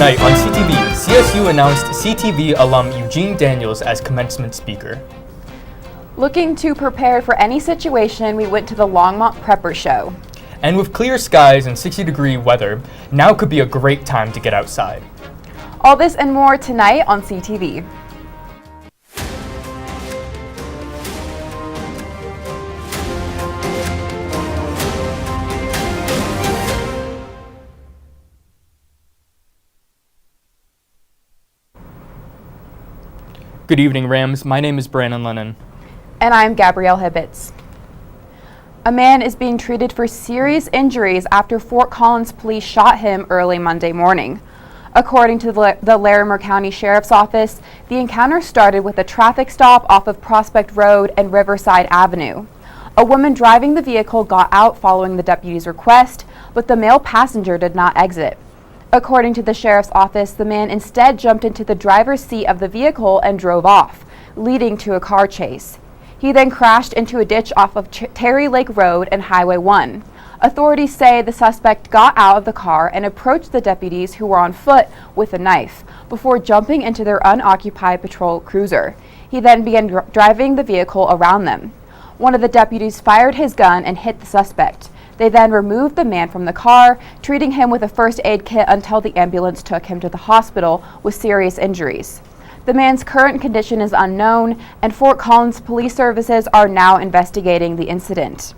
Tonight on CTV, CSU announced CTV alum Eugene Daniels as commencement speaker. Looking to prepare for any situation, we went to the Longmont Prepper Show. And with clear skies and 60-degree weather, now could be a great time to get outside. All this and more tonight on CTV. Good evening, Rams. My name is Brandon Lennon. And I'm Gabrielle Hibbitts. A man is being treated for serious injuries after Fort Collins police shot him early Monday morning. According to the Larimer County Sheriff's Office, the encounter started with a traffic stop off of Prospect Road and Riverside Avenue. A woman driving the vehicle got out following the deputy's request, but the male passenger did not exit. According to the Sheriff's Office, the man instead jumped into the driver's seat of the vehicle and drove off, leading to a car chase. He then crashed into a ditch off of Terry Lake Road and Highway 1. Authorities say the suspect got out of the car and approached the deputies who were on foot with a knife before jumping into their unoccupied patrol cruiser. He then began driving the vehicle around them. One of the deputies fired his gun and hit the suspect. They then removed the man from the car, treating him with a first aid kit until the ambulance took him to the hospital with serious injuries. The man's current condition is unknown, and Fort Collins Police Services are now investigating the incident.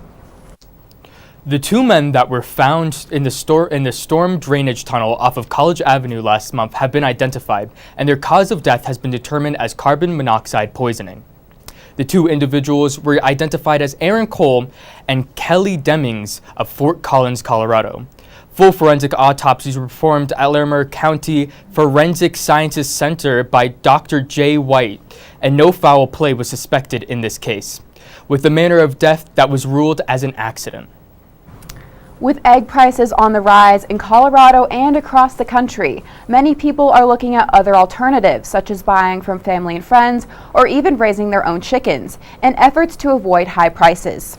The two men that were found in the storm drainage tunnel off of College Avenue last month have been identified, and their cause of death has been determined as carbon monoxide poisoning. The two individuals were identified as Aaron Cole and Kelly Demings of Fort Collins, Colorado. Full forensic autopsies were performed at Larimer County Forensic Sciences Center by Dr. Jay White, and no foul play was suspected in this case, with the manner of death that was ruled as an accident. With egg prices on the rise in Colorado and across the country, many people are looking at other alternatives, such as buying from family and friends or even raising their own chickens, in efforts to avoid high prices.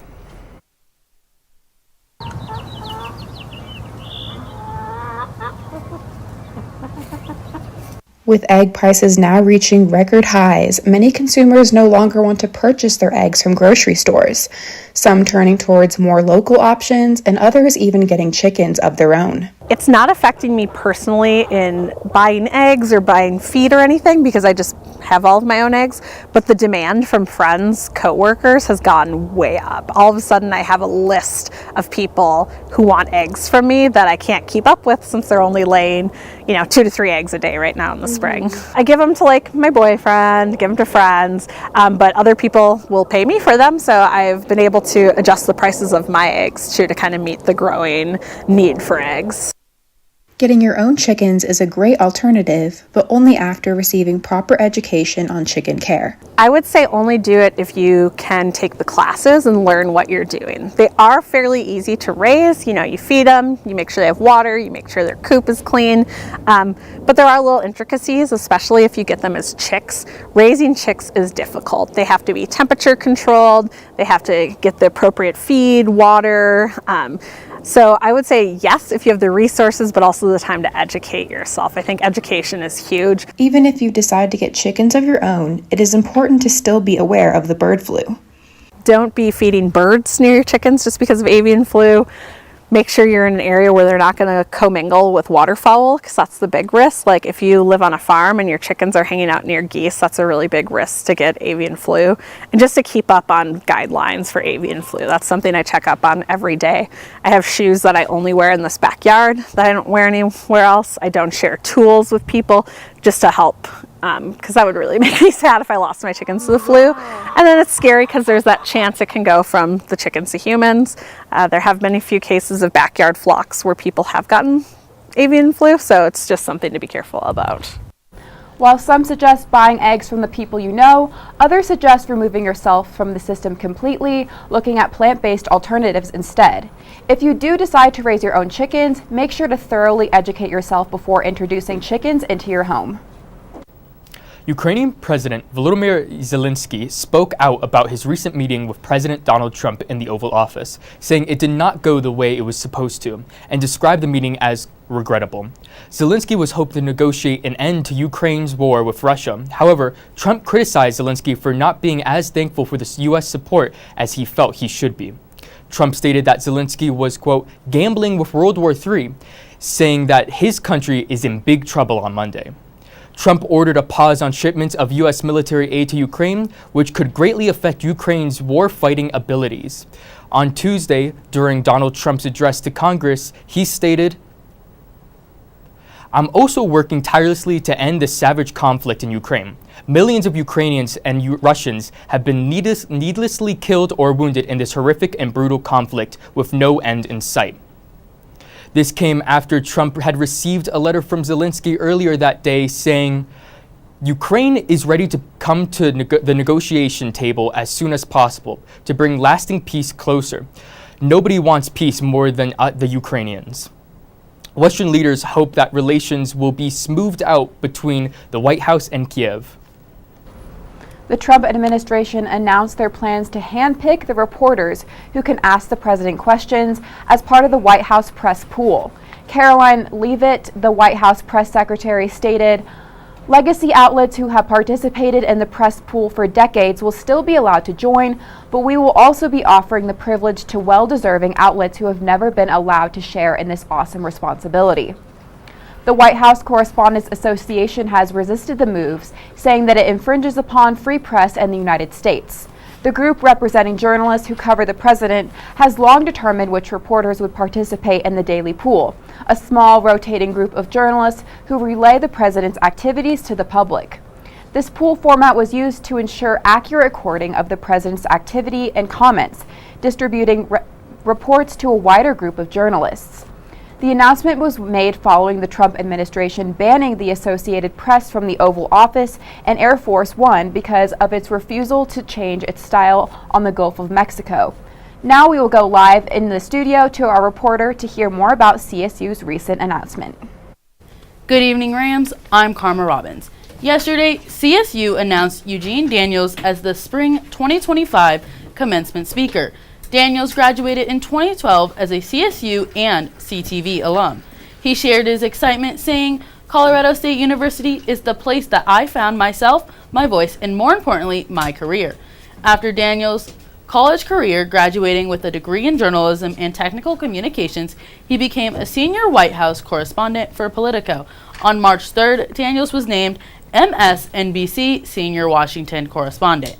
With egg prices now reaching record highs, many consumers no longer want to purchase their eggs from grocery stores, some turning towards more local options and others even getting chickens of their own. It's not affecting me personally in buying eggs or buying feed or anything because I just have all of my own eggs, but the demand from friends, coworkers has gone way up. All of a sudden I have a list of people who want eggs from me that I can't keep up with since they're only laying, 2 to 3 eggs a day right now in the spring. I give them to my boyfriend, give them to friends, but other people will pay me for them, so I've been able to adjust the prices of my eggs to kind of meet the growing need for eggs. Getting your own chickens is a great alternative, but only after receiving proper education on chicken care. I would say only do it if you can take the classes and learn what you're doing. They are fairly easy to raise. You feed them, you make sure they have water, you make sure their coop is clean. But there are little intricacies, especially if you get them as chicks. Raising chicks is difficult. They have to be temperature controlled, they have to get the appropriate feed, water. So I would say yes, if you have the resources, but also the time to educate yourself. I think education is huge. Even if you decide to get chickens of your own, it is important to still be aware of the bird flu. Don't be feeding birds near your chickens just because of avian flu. Make sure you're in an area where they're not going to commingle with waterfowl, because that's the big risk. Like if you live on a farm and your chickens are hanging out near geese, that's a really big risk to get avian flu. And just to keep up on guidelines for avian flu, that's something I check up on every day. I have shoes that I only wear in this backyard that I don't wear anywhere else. I don't share tools with people just to help, because that would really make me sad if I lost my chickens to the flu. And then it's scary because there's that chance it can go from the chickens to humans. There have been a few cases of backyard flocks where people have gotten avian flu, so it's just something to be careful about. While some suggest buying eggs from the people you know, others suggest removing yourself from the system completely, looking at plant-based alternatives instead. If you do decide to raise your own chickens, make sure to thoroughly educate yourself before introducing chickens into your home. Ukrainian President Volodymyr Zelensky spoke out about his recent meeting with President Donald Trump in the Oval Office, saying it did not go the way it was supposed to, and described the meeting as regrettable. Zelensky was hoping to negotiate an end to Ukraine's war with Russia. However, Trump criticized Zelensky for not being as thankful for the U.S. support as he felt he should be. Trump stated that Zelensky was, quote, gambling with World War III, saying that his country is in big trouble on Monday. Trump ordered a pause on shipments of U.S. military aid to Ukraine, which could greatly affect Ukraine's war-fighting abilities. On Tuesday, during Donald Trump's address to Congress, he stated, I'm also working tirelessly to end the savage conflict in Ukraine. Millions of Ukrainians and Russians have been needlessly killed or wounded in this horrific and brutal conflict with no end in sight. This came after Trump had received a letter from Zelensky earlier that day saying, Ukraine is ready to come to the negotiation table as soon as possible to bring lasting peace closer. Nobody wants peace more than the Ukrainians. Western leaders hope that relations will be smoothed out between the White House and Kiev. The Trump administration announced their plans to handpick the reporters who can ask the president questions as part of the White House press pool. Caroline Leavitt, the White House press secretary, stated, legacy outlets who have participated in the press pool for decades will still be allowed to join, but we will also be offering the privilege to well-deserving outlets who have never been allowed to share in this awesome responsibility. The White House Correspondents Association has resisted the moves, saying that it infringes upon free press in the United States. The group representing journalists who cover the president has long determined which reporters would participate in the daily pool, a small rotating group of journalists who relay the president's activities to the public. This pool format was used to ensure accurate recording of the president's activity and comments, distributing reports to a wider group of journalists. The announcement was made following the Trump administration banning the Associated Press from the Oval Office and Air Force One because of its refusal to change its style on the Gulf of Mexico. Now we will go live in the studio to our reporter to hear more about CSU's recent announcement. Good evening, Rams. I'm Karma Robbins. Yesterday, CSU announced Eugene Daniels as the Spring 2025 Commencement Speaker. Daniels graduated in 2012 as a CSU and CTV alum. He shared his excitement saying, Colorado State University is the place that I found myself, my voice, and more importantly, my career. After Daniels' college career, graduating with a degree in journalism and technical communications, he became a senior White House correspondent for Politico. On March 3rd, Daniels was named MSNBC Senior Washington Correspondent.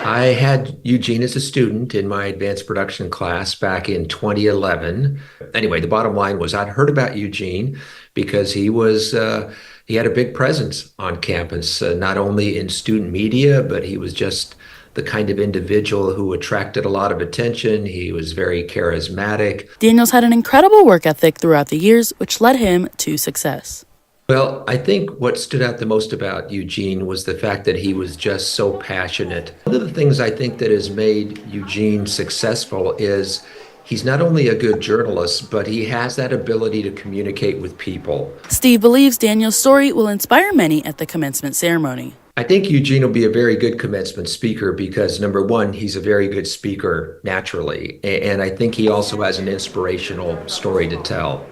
I had Eugene as a student in my advanced production class back in 2011. Anyway, the bottom line was I'd heard about Eugene because he had a big presence on campus, not only in student media, but he was just the kind of individual who attracted a lot of attention. He was very charismatic. Daniels had an incredible work ethic throughout the years, which led him to success. Well, I think what stood out the most about Eugene was the fact that he was just so passionate. One of the things I think that has made Eugene successful is he's not only a good journalist, but he has that ability to communicate with people. Steve believes Daniels' story will inspire many at the commencement ceremony. I think Eugene will be a very good commencement speaker because, number one, he's a very good speaker naturally, and I think he also has an inspirational story to tell.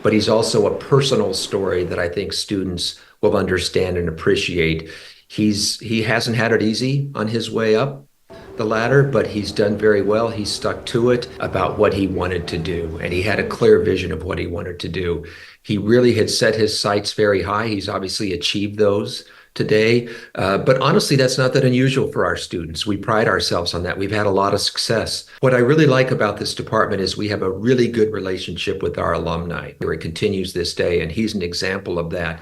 But he's also a personal story that I think students will understand and appreciate. He hasn't had it easy on his way up the ladder, but he's done very well. He stuck to it about what he wanted to do, and he had a clear vision of what he wanted to do. He really had set his sights very high. He's obviously achieved those today, but honestly, that's not that unusual for our students. We pride ourselves on that. We've had a lot of success. What I really like about this department is we have a really good relationship with our alumni, where it continues this day, and he's an example of that.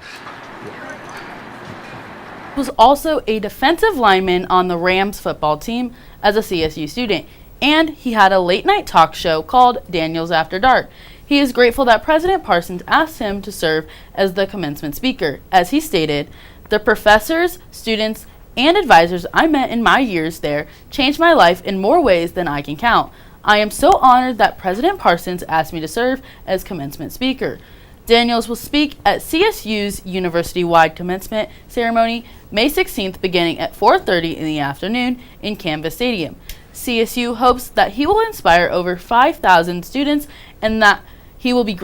He was also a defensive lineman on the Rams football team as a CSU student, and he had a late-night talk show called Daniels After Dark. He is grateful that President Parsons asked him to serve as the commencement speaker. As he stated, the professors, students, and advisors I met in my years there changed my life in more ways than I can count. I am so honored that President Parsons asked me to serve as commencement speaker. Daniels will speak at CSU's university-wide commencement ceremony May 16th beginning at 4:30 in the afternoon in Canvas Stadium. CSU hopes that he will inspire over 5,000 students and that he will be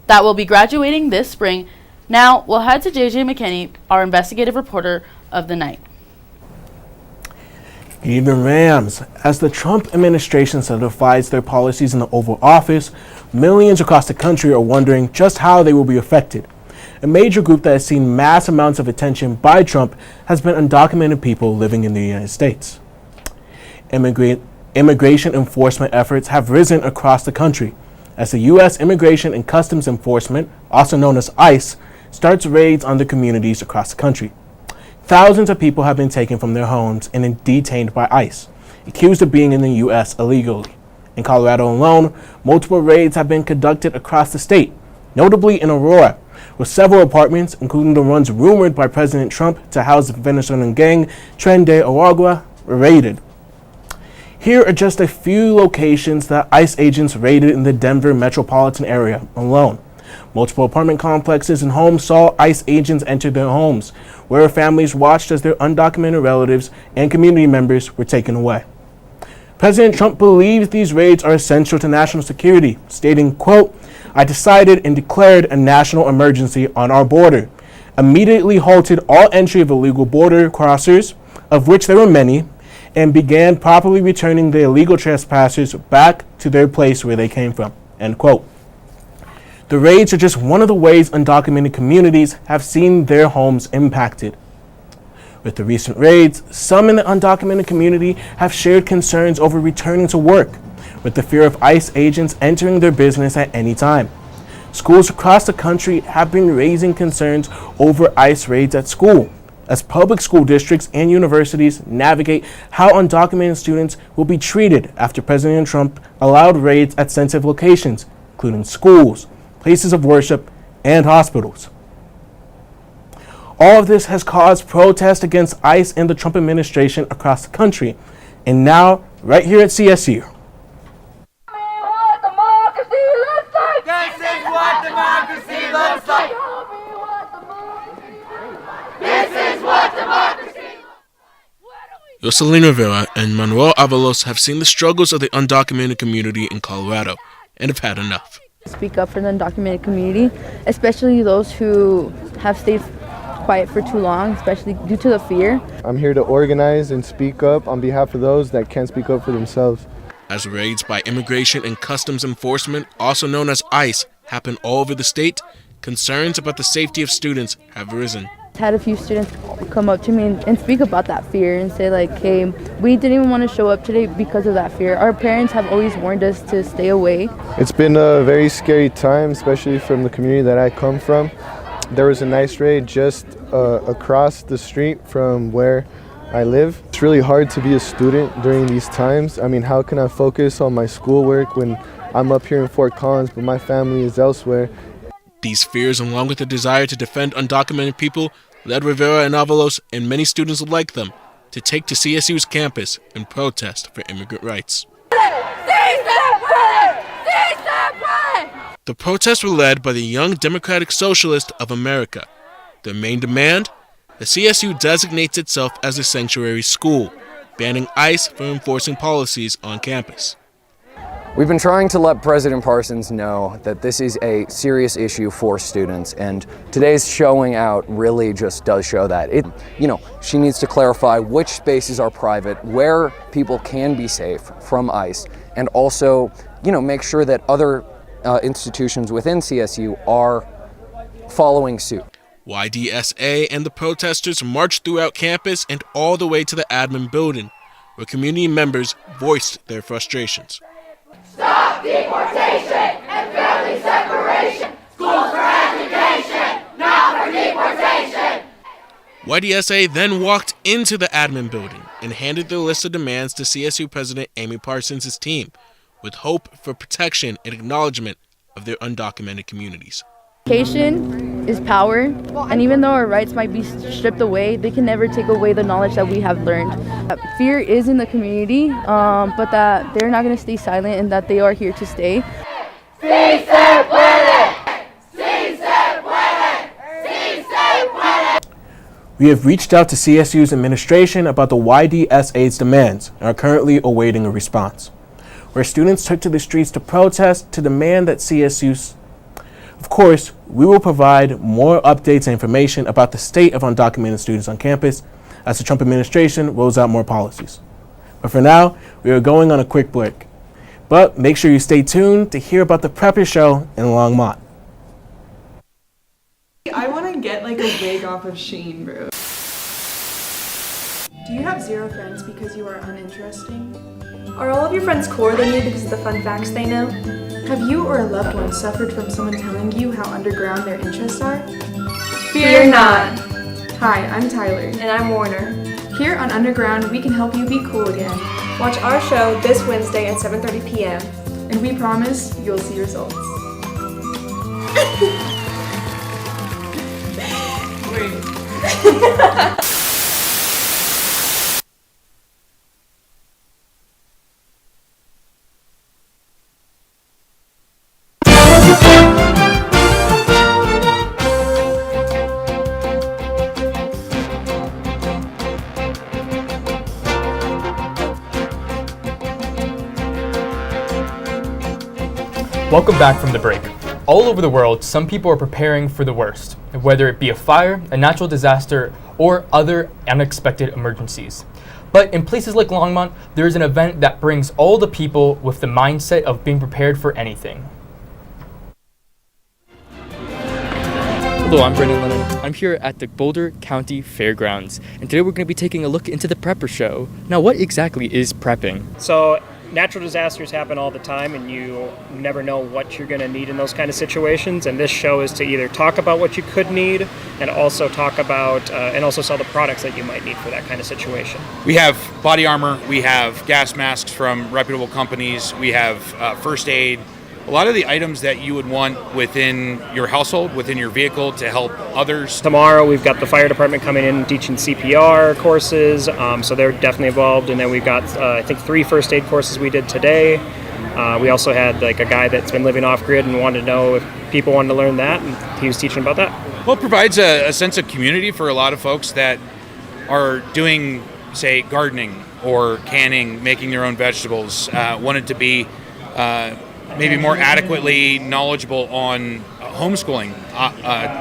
that will be graduating this spring. Now, we'll head to JJ McKinney, our investigative reporter of the night. Even Rams. As the Trump administration solidifies their policies in the Oval Office, millions across the country are wondering just how they will be affected. A major group that has seen mass amounts of attention by Trump has been undocumented people living in the United States. Immigration enforcement efforts have risen across the country as the U.S. Immigration and Customs Enforcement, also known as ICE, starts raids on the communities across the country. Thousands of people have been taken from their homes and detained by ICE, accused of being in the U.S. illegally. In Colorado alone, multiple raids have been conducted across the state, notably in Aurora, where several apartments, including the ones rumored by President Trump to house the Venezuelan gang Tren de Aragua, were raided. Here are just a few locations that ICE agents raided in the Denver metropolitan area alone. Multiple apartment complexes and homes saw ICE agents enter their homes, where families watched as their undocumented relatives and community members were taken away. President Trump believes these raids are essential to national security, stating, quote, "I decided and declared a national emergency on our border, immediately halted all entry of illegal border crossers, of which there were many, and began properly returning the illegal trespassers back to their place where they came from," end quote. The raids are just one of the ways undocumented communities have seen their homes impacted. With the recent raids, some in the undocumented community have shared concerns over returning to work, with the fear of ICE agents entering their business at any time. Schools across the country have been raising concerns over ICE raids at school, as public school districts and universities navigate how undocumented students will be treated after President Trump allowed raids at sensitive locations, including schools, places of worship, and hospitals. All of this has caused protests against ICE and the Trump administration across the country, and now right here at CSU. Jocelyn Rivera and Manuel Avalos have seen the struggles of the undocumented community in Colorado and have had enough. Speak up for the undocumented community, especially those who have stayed quiet for too long, especially due to the fear. I'm here to organize and speak up on behalf of those that can't speak up for themselves. As raids by Immigration and Customs Enforcement, also known as ICE, happen all over the state, concerns about the safety of students have risen. I had a few students come up to me and speak about that fear and say like, hey, we didn't even want to show up today because of that fear. Our parents have always warned us to stay away. It's been a very scary time, especially from the community that I come from. There was a nice raid just across the street from where I live. It's really hard to be a student during these times. I mean, how can I focus on my schoolwork when I'm up here in Fort Collins, but my family is elsewhere? These fears, along with the desire to defend undocumented people, led Rivera and Avalos and many students like them to take to CSU's campus and protest for immigrant rights. The protests were led by the Young Democratic Socialist of America. Their main demand? The CSU designates itself as a sanctuary school, banning ICE from enforcing policies on campus. We've been trying to let President Parsons know that this is a serious issue for students, and today's showing out really just does show that. She needs to clarify which spaces are private, where people can be safe from ICE, and also, make sure that other institutions within CSU are following suit. YDSA and the protesters marched throughout campus and all the way to the admin building, where community members voiced their frustrations. Stop deportation and family separation. Schools for education, not for deportation. YDSA then walked into the admin building and handed their list of demands to CSU President Amy Parsons' team, with hope for protection and acknowledgement of their undocumented communities. Education is power, and even though our rights might be stripped away, they can never take away the knowledge that we have learned. Fear is in the community, but that they're not going to stay silent and that they are here to stay. Sí se puede! Sí se puede! Sí se puede! We have reached out to CSU's administration about the YDSA's demands and are currently awaiting a response, where students took to the streets to protest to demand that CSU's Of course, we will provide more updates and information about the state of undocumented students on campus as the Trump administration rolls out more policies. But for now, we are going on a quick break. But make sure you stay tuned to hear about the Prepper Show in Longmont. I want to get like a wig off of Shein, bro. Do you have 0 friends because you are uninteresting? Are all of your friends cooler than you because of the fun facts they know? Have you or a loved one suffered from someone telling you how underground their interests are? Fear not. Hi, I'm Tyler. And I'm Warner. Here on Underground, we can help you be cool again. Watch our show this Wednesday at 7:30 p.m. And we promise you'll see results. Wait. Welcome back from the break. All over the world, some people are preparing for the worst, whether it be a fire, a natural disaster, or other unexpected emergencies. But in places like Longmont, there is an event that brings all the people with the mindset of being prepared for anything. Hello, I'm Brendan Lennon. I'm here at the Boulder County Fairgrounds, and today we're going to be taking a look into the Prepper Show. Now, what exactly is prepping? So, natural disasters happen all the time, and you never know what you're going to need in those kind of situations. And this show is to either talk about what you could need, and also talk about and also sell the products that you might need for that kind of situation. We have body armor, we have gas masks from reputable companies, we have first aid. A lot of the items that you would want within your household, within your vehicle to help others. Tomorrow we've got the fire department coming in and teaching CPR courses, so they're definitely involved. And then we've got, I think, 3 first aid courses we did today. We also had like a guy that's been living off grid and wanted to know if people wanted to learn that, and he was teaching about that. Well, it provides a sense of community for a lot of folks that are doing, say, gardening or canning, making their own vegetables, wanted to be maybe more adequately knowledgeable on homeschooling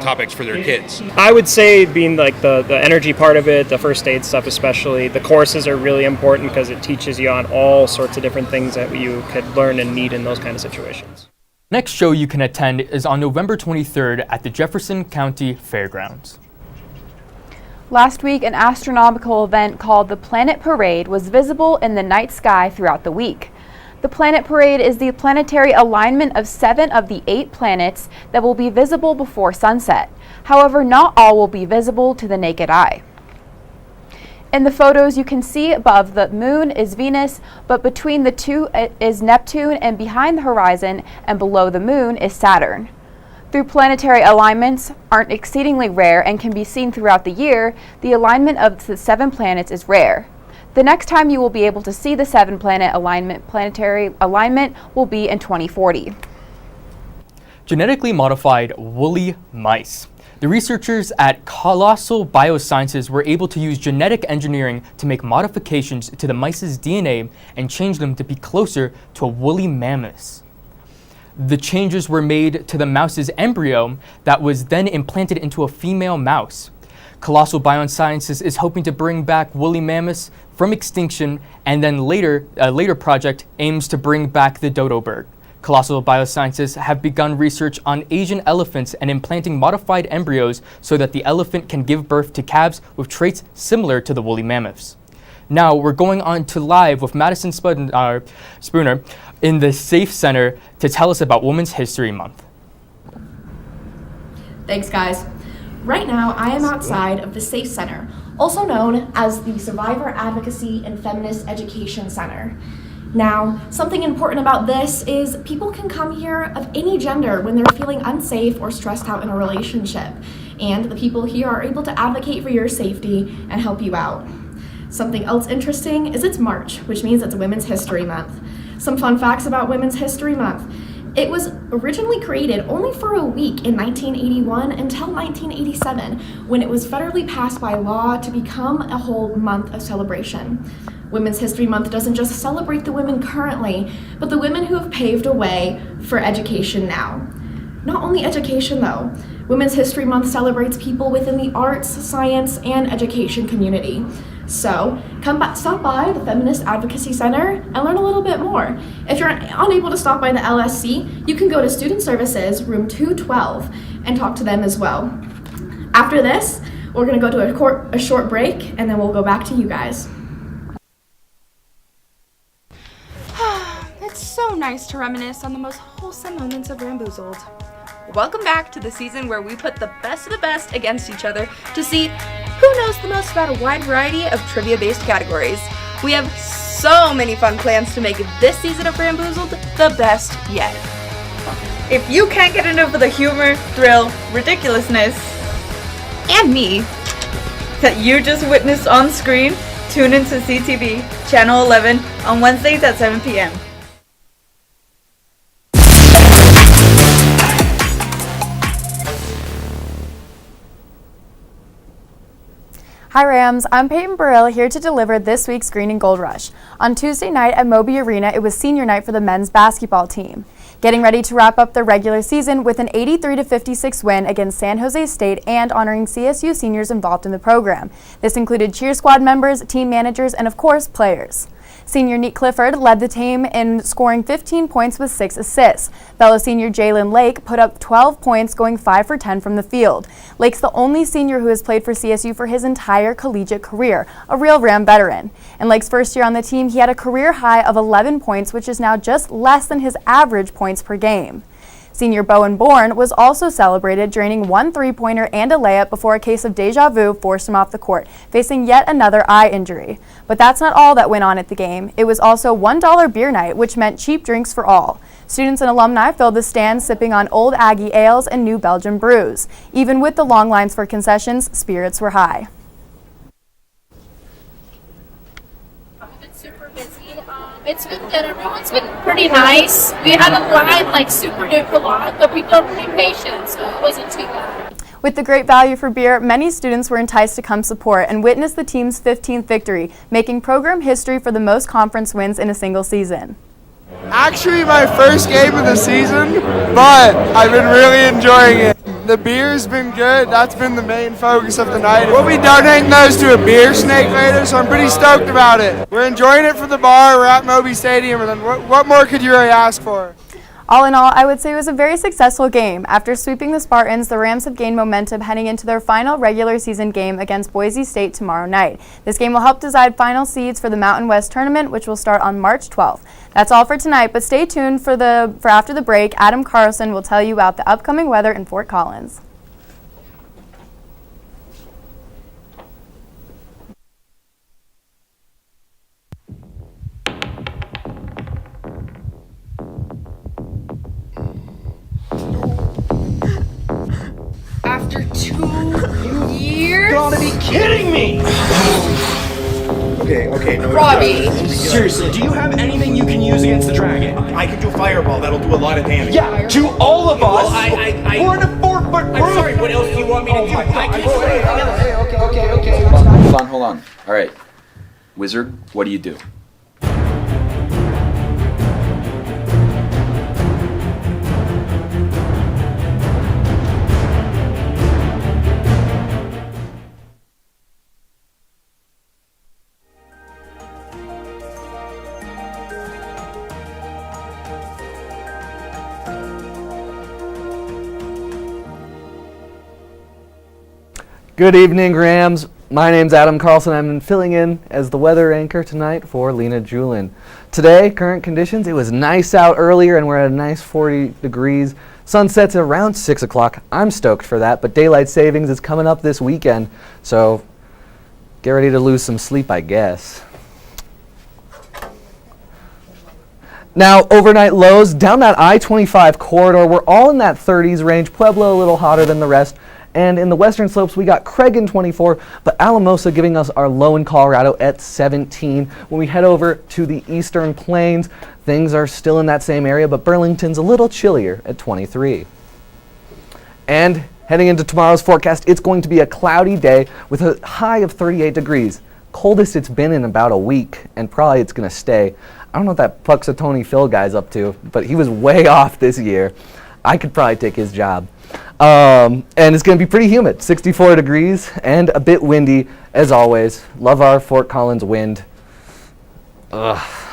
topics for their kids. I would say being like the energy part of it, the first aid stuff especially, the courses are really important because it teaches you on all sorts of different things that you could learn and need in those kind of situations. Next show you can attend is on November 23rd at the Jefferson County Fairgrounds. Last week, an astronomical event called the Planet Parade was visible in the night sky throughout the week. The Planet Parade is the planetary alignment of 7 of the 8 planets that will be visible before sunset. However, not all will be visible to the naked eye. In the photos, you can see above the moon is Venus, but between the two is Neptune, and behind the horizon and below the moon is Saturn. Through planetary alignments aren't exceedingly rare and can be seen throughout the year, the alignment of the 7 planets is rare. The next time you will be able to see the 7-planetary alignment will be in 2040. Genetically modified woolly mice. The researchers at Colossal Biosciences were able to use genetic engineering to make modifications to the mice's DNA and change them to be closer to a woolly mammoth. The changes were made to the mouse's embryo that was then implanted into a female mouse. Colossal Biosciences is hoping to bring back woolly mammoths from extinction, and then a later project aims to bring back the dodo bird. Colossal Biosciences have begun research on Asian elephants and implanting modified embryos so that the elephant can give birth to calves with traits similar to the woolly mammoths. Now we're going on to live with Madison Spooner in the SAFE Center to tell us about Women's History Month. Thanks, guys. Right now, I am outside of the SAFE Center, also known as the Survivor Advocacy and Feminist Education Center. Now, something important about this is people can come here of any gender when they're feeling unsafe or stressed out in a relationship, and the people here are able to advocate for your safety and help you out. Something else interesting is it's March, which means it's Women's History Month. Some fun facts about Women's History Month. It was originally created only for a week in 1981 until 1987, when it was federally passed by law to become a whole month of celebration. Women's History Month doesn't just celebrate the women currently, but the women who have paved a way for education now. Not only education though. Women's History Month celebrates people within the arts, science, and education community. So stop by the Feminist Advocacy Center and learn a little bit more. If you're unable to stop by the LSC, you can go to Student Services, room 212, and talk to them as well. After this, we're gonna go to a short break, and then we'll go back to you guys. It's so nice to reminisce on the most wholesome moments of Ramboozled. Welcome back to the season where we put the best of the best against each other to see who knows the most about a wide variety of trivia-based categories. We have so many fun plans to make this season of Ramboozled the best yet. If you can't get enough of the humor, thrill, ridiculousness, and me that you just witnessed on screen, tune into CTV Channel 11 on Wednesdays at 7 p.m. Hi Rams, I'm Payton Barill here to deliver this week's Green and Gold Rush. On Tuesday night at Moby Arena, it was senior night for the men's basketball team. Getting ready to wrap up the regular season with an 83-56 win against San Jose State and honoring CSU seniors involved in the program. This included cheer squad members, team managers, and of course, players. Senior Neat Clifford led the team in scoring 15 points with 6 assists. Fellow senior Jalen Lake put up 12 points, going 5 for 10 from the field. Lake's the only senior who has played for CSU for his entire collegiate career, a real Ram veteran. In Lake's first year on the team, he had a career high of 11 points, which is now just less than his average points per game. Senior Bowen Bourne was also celebrated, draining 1 3-pointer and a layup before a case of deja vu forced him off the court, facing yet another eye injury. But that's not all that went on at the game. It was also $1 beer night, which meant cheap drinks for all. Students and alumni filled the stands sipping on Old Aggie ales and New Belgium brews. Even with the long lines for concessions, spirits were high. It's been good. Everyone's been pretty nice. We had a line like super duper long, but people are pretty patient, so it wasn't too bad. With the great value for beer, many students were enticed to come support and witness the team's 15th victory, making program history for the most conference wins in a single season. Actually my first game of the season, but I've been really enjoying it. The beer's been good. That's been the main focus of the night. We'll be donating those to a beer snake later, so I'm pretty stoked about it. We're enjoying it for the bar. We're at Moby Stadium, and then what more could you really ask for? All in all, I would say it was a very successful game. After sweeping the Spartans, the Rams have gained momentum heading into their final regular season game against Boise State tomorrow night. This game will help decide final seeds for the Mountain West Tournament, which will start on March 12th. That's all for tonight, but stay tuned for after the break. Adam Carlson will tell you about the upcoming weather in Fort Collins. After 2 years? You gotta be kidding me! Okay, no. Robbie! Seriously, do you have anything you can use against the dragon? I can do fireball, that'll do a lot of damage. Yeah, to all of us! Well, we're in a 4-foot group! I'm sorry, what else do you want me to do? Okay. Hold on. All right. Wizard, what do you do? Good evening, Rams. My name's Adam Carlson. I'm filling in as the weather anchor tonight for Lena Julin. Today, current conditions, it was nice out earlier and we're at a nice 40 degrees. Sun sets at around 6 o'clock. I'm stoked for that, but daylight savings is coming up this weekend, so get ready to lose some sleep, I guess. Now, overnight lows down that I-25 corridor, we're all in that 30s range. Pueblo a little hotter than the rest. And in the western slopes, we got Craig in 24, but Alamosa giving us our low in Colorado at 17. When we head over to the eastern plains, things are still in that same area, but Burlington's a little chillier at 23. And heading into tomorrow's forecast, it's going to be a cloudy day with a high of 38 degrees. Coldest it's been in about a week, and probably it's going to stay. I don't know what that Puxatawny Phil guy's up to, but he was way off this year. I could probably take his job. And it's going to be pretty humid, 64 degrees and a bit windy as always. Love our Fort Collins wind. Ugh.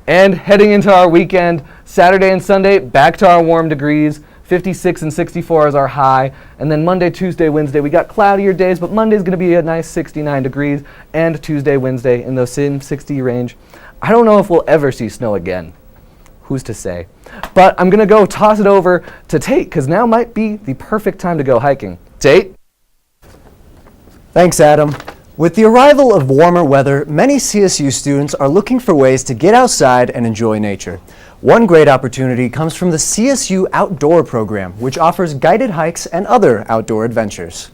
And heading into our weekend, Saturday and Sunday, back to our warm degrees. 56 and 64 is our high. And then Monday, Tuesday, Wednesday, we got cloudier days, but Monday's going to be a nice 69 degrees. And Tuesday, Wednesday in the same 60 range. I don't know if we'll ever see snow again. Who's to say? But I'm going to go toss it over to Tate, because now might be the perfect time to go hiking. Tate? Thanks, Adam. With the arrival of warmer weather, many CSU students are looking for ways to get outside and enjoy nature. One great opportunity comes from the CSU Outdoor program, which offers guided hikes and other outdoor adventures.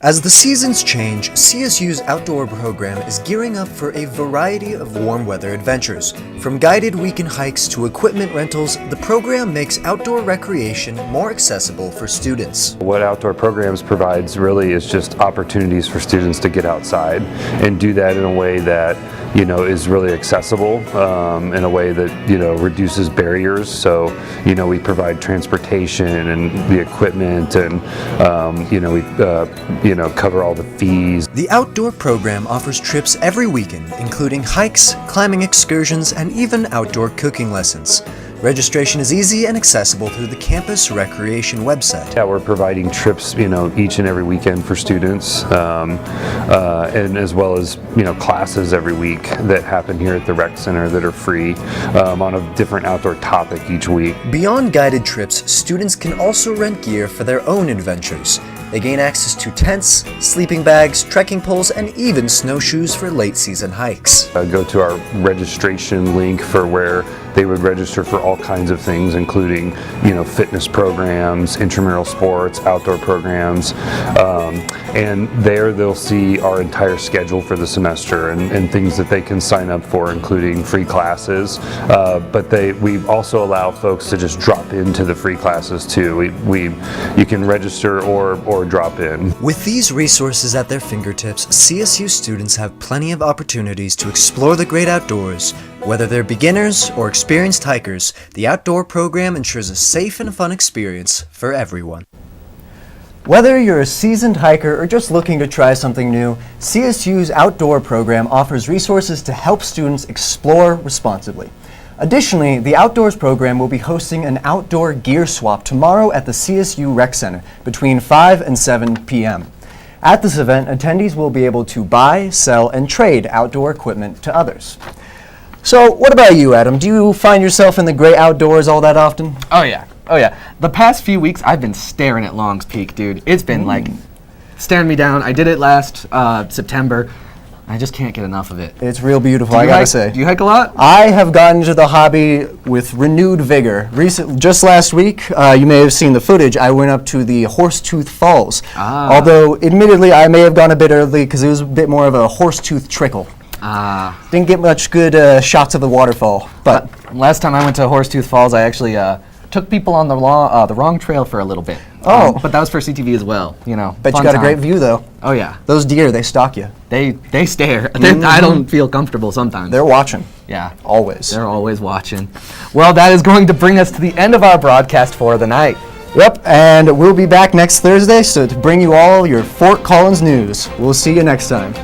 As the seasons change, CSU's outdoor program is gearing up for a variety of warm weather adventures. From guided weekend hikes to equipment rentals, the program makes outdoor recreation more accessible for students. What outdoor programs provides really is just opportunities for students to get outside and do that in a way that, you know, is really accessible, in a way that, you know, reduces barriers. So, you know, we provide transportation and the equipment, and, we cover all the fees. The outdoor program offers trips every weekend, including hikes, climbing excursions, and even outdoor cooking lessons. Registration is easy and accessible through the campus recreation website. Yeah, we're providing trips, each and every weekend for students, and as well as, classes every week that happen here at the rec center that are free, on a different outdoor topic each week. Beyond guided trips, students can also rent gear for their own adventures. They gain access to tents, sleeping bags, trekking poles, and even snowshoes for late season hikes. Go to our registration link for where they would register for all kinds of things, including, fitness programs, intramural sports, outdoor programs, and there they'll see our entire schedule for the semester and things that they can sign up for, including free classes. But we also allow folks to just drop into the free classes too. You can register or drop in. With these resources at their fingertips, CSU students have plenty of opportunities to explore the great outdoors. Whether they're beginners or experienced hikers, the outdoor program ensures a safe and fun experience for everyone. Whether you're a seasoned hiker or just looking to try something new, CSU's outdoor program offers resources to help students explore responsibly. Additionally, the Outdoors program will be hosting an outdoor gear swap tomorrow at the CSU Rec Center between 5 and 7 p.m. At this event, attendees will be able to buy, sell, and trade outdoor equipment to others. So, what about you, Adam? Do you find yourself in the great outdoors all that often? Oh yeah. The past few weeks, I've been staring at Long's Peak, dude. It's been like staring me down. I did it last September. I just can't get enough of it. It's real beautiful, I gotta say. Do you hike a lot? I have gotten into the hobby with renewed vigor. Just last week, you may have seen the footage, I went up to the Horsetooth Falls. Although, admittedly, I may have gone a bit early because it was a bit more of a horsetooth trickle. Didn't get much good shots of the waterfall. But last time I went to Horsetooth Falls, I actually took people on the wrong trail for a little bit. But that was for CTV as well, Bet you got a great view, though. Oh yeah. Those deer, they stalk you. They stare. I don't feel comfortable sometimes. They're watching. Yeah. Always. They're always watching. Well, that is going to bring us to the end of our broadcast for the night. Yep, and we'll be back next Thursday to bring you all your Fort Collins news. We'll see you next time.